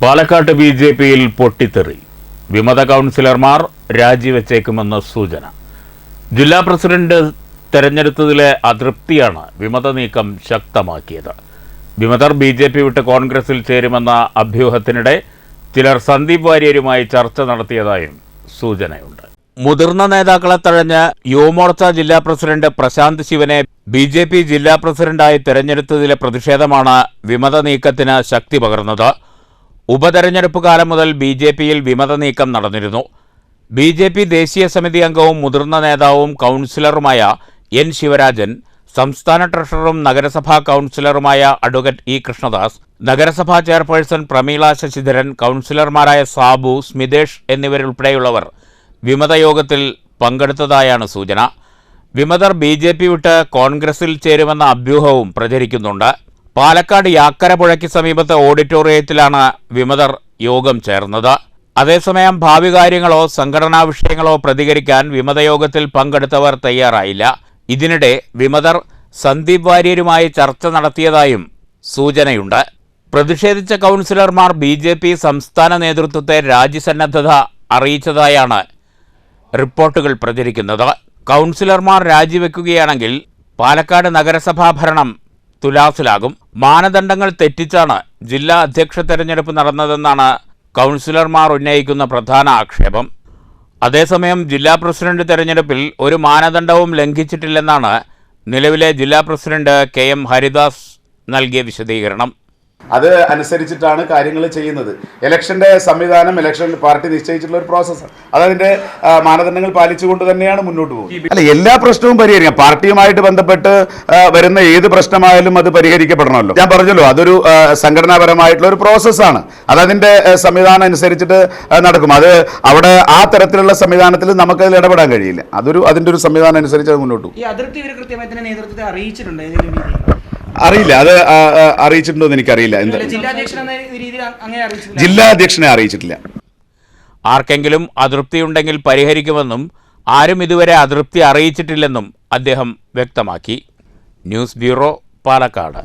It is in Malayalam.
പാലക്കാട് ബിജെപിയിൽ പൊട്ടിത്തെറി. വിമത കൗൺസിലർമാർ രാജിവെച്ചേക്കുമെന്ന സൂചന. ജില്ലാ പ്രസിഡന്റ് തെരഞ്ഞെടുത്തതിലെ അതൃപ്തിയാണ് വിമത നീക്കം ശക്തമാക്കിയത്. വിമതർ ബിജെപി വിട്ട് കോൺഗ്രസിൽ ചേരുമെന്ന അഭ്യൂഹത്തിനിടെ ചിലർ സന്ദീപ് വാര്യരുമായി ചർച്ച നടത്തിയതായും സൂചനയുണ്ട്. മുതിർന്ന നേതാക്കളെ തഴഞ്ഞ് യുവമോർച്ച ജില്ലാ പ്രസിഡന്റ് പ്രശാന്ത് ശിവനെ ബിജെപി ജില്ലാ പ്രസിഡന്റായി തെരഞ്ഞെടുത്തതിലെ പ്രതിഷേധമാണ് വിമത നീക്കത്തിന് ശക്തി പകർന്നത്. ഉപതെരഞ്ഞെടുപ്പ് കാലം മുതൽ ബിജെപിയിൽ വിമത നീക്കം നടന്നിരുന്നു. ബിജെപി ദേശീയ സമിതി അംഗവും മുതിർന്ന നേതാവും കൗൺസിലറുമായ എൻ ശിവരാജൻ, സംസ്ഥാന ട്രഷററും നഗരസഭാ കൗൺസിലറുമായ അഡ്വക്കേറ്റ് ഇ കൃഷ്ണദാസ്, നഗരസഭാ ചെയർപേഴ്സൺ പ്രമീള ശശിധരൻ, കൗൺസിലർമാരായ സാബു, സ്മിതേഷ് എന്നിവരുൾപ്പെടെയുള്ളവർ വിമത യോഗത്തിൽ പങ്കെടുത്തതായാണ് സൂചന. വിമതർ ബിജെപി വിട്ട് കോൺഗ്രസിൽ ചേരുമെന്ന അഭ്യൂഹവും പ്രചരിക്കുന്നുണ്ട്. പാലക്കാട് യാക്കരപ്പുഴയ്ക്ക് സമീപത്തെ ഓഡിറ്റോറിയത്തിലാണ് വിമതർ യോഗം ചേർന്നത്. അതേസമയം ഭാവി കാര്യങ്ങളോ സംഘടനാ വിഷയങ്ങളോ പ്രതികരിക്കാൻ വിമതയോഗത്തിൽ പങ്കെടുത്തവർ തയ്യാറായില്ല. ഇതിനിടെ വിമതർ സന്ദീപ് വാര്യരുമായി ചർച്ച നടത്തിയതായും സൂചനയുണ്ട്. പ്രതിഷേധിച്ച കൗൺസിലർമാർ ബിജെപി സംസ്ഥാന നേതൃത്വത്തെ രാജിസന്നദ്ധത അറിയിച്ചതായാണ് റിപ്പോർട്ടുകൾ പ്രചരിക്കുന്നത്. കൗൺസിലർമാർ രാജിവെക്കുകയാണെങ്കിൽ പാലക്കാട് നഗരസഭാ ഭരണം തുലാസിലാകും. മാനദണ്ഡങ്ങൾ തെറ്റിച്ചാണ് ജില്ലാ അധ്യക്ഷ തെരഞ്ഞെടുപ്പ് നടന്നതെന്നാണ് കൗൺസിലർമാർ ഉന്നയിക്കുന്ന പ്രധാന ആക്ഷേപം. അതേസമയം ജില്ലാ പ്രസിഡന്റ് തെരഞ്ഞെടുപ്പിൽ ഒരു മാനദണ്ഡവും ലംഘിച്ചിട്ടില്ലെന്നാണ് നിലവിലെ ജില്ലാ പ്രസിഡന്റ് KM ഹരിദാസ് നൽകിയ വിശദീകരണം. അത് അനുസരിച്ചിട്ടാണ് കാര്യങ്ങൾ ചെയ്യുന്നത്. ഇലക്ഷൻ്റെ സംവിധാനം ഇലക്ഷൻ പാർട്ടി നിശ്ചയിച്ചിട്ടുള്ള ഒരു പ്രോസസ്സാണ്. അതതിൻ്റെ മാനദണ്ഡങ്ങൾ പാലിച്ചുകൊണ്ട് തന്നെയാണ് മുന്നോട്ട് പോകുന്നത്. അല്ല, എല്ലാ പ്രശ്നവും പരിഹരിക്കാം. പാർട്ടിയുമായിട്ട് ബന്ധപ്പെട്ട് വരുന്ന ഏത് പ്രശ്നമായാലും അത് പരിഹരിക്കപ്പെടണമല്ലോ. ഞാൻ പറഞ്ഞല്ലോ, അതൊരു സംഘടനാപരമായിട്ടുള്ള ഒരു പ്രോസസ്സാണ്. അതതിൻ്റെ സംവിധാനം അനുസരിച്ചിട്ട് നടക്കും. അത് അവിടെ ആ തരത്തിലുള്ള സംവിധാനത്തിൽ നമുക്കതിൽ ഇടപെടാൻ കഴിയില്ല. അതിൻ്റെ ഒരു സംവിധാനം അനുസരിച്ച് അത് മുന്നോട്ട് പോകും. അറിയില്ല, അത് അറിയിച്ചിട്ടുണ്ടോ എന്ന് എനിക്കറിയില്ല. ജില്ലാ അധ്യക്ഷനെ അറിയിച്ചിട്ടില്ല. ആർക്കെങ്കിലും അതൃപ്തിയുണ്ടെങ്കിൽ പരിഹരിക്കുമെന്നും ആരും ഇതുവരെ അതൃപ്തി അറിയിച്ചിട്ടില്ലെന്നും അദ്ദേഹം വ്യക്തമാക്കി. News bureau, Palakkad.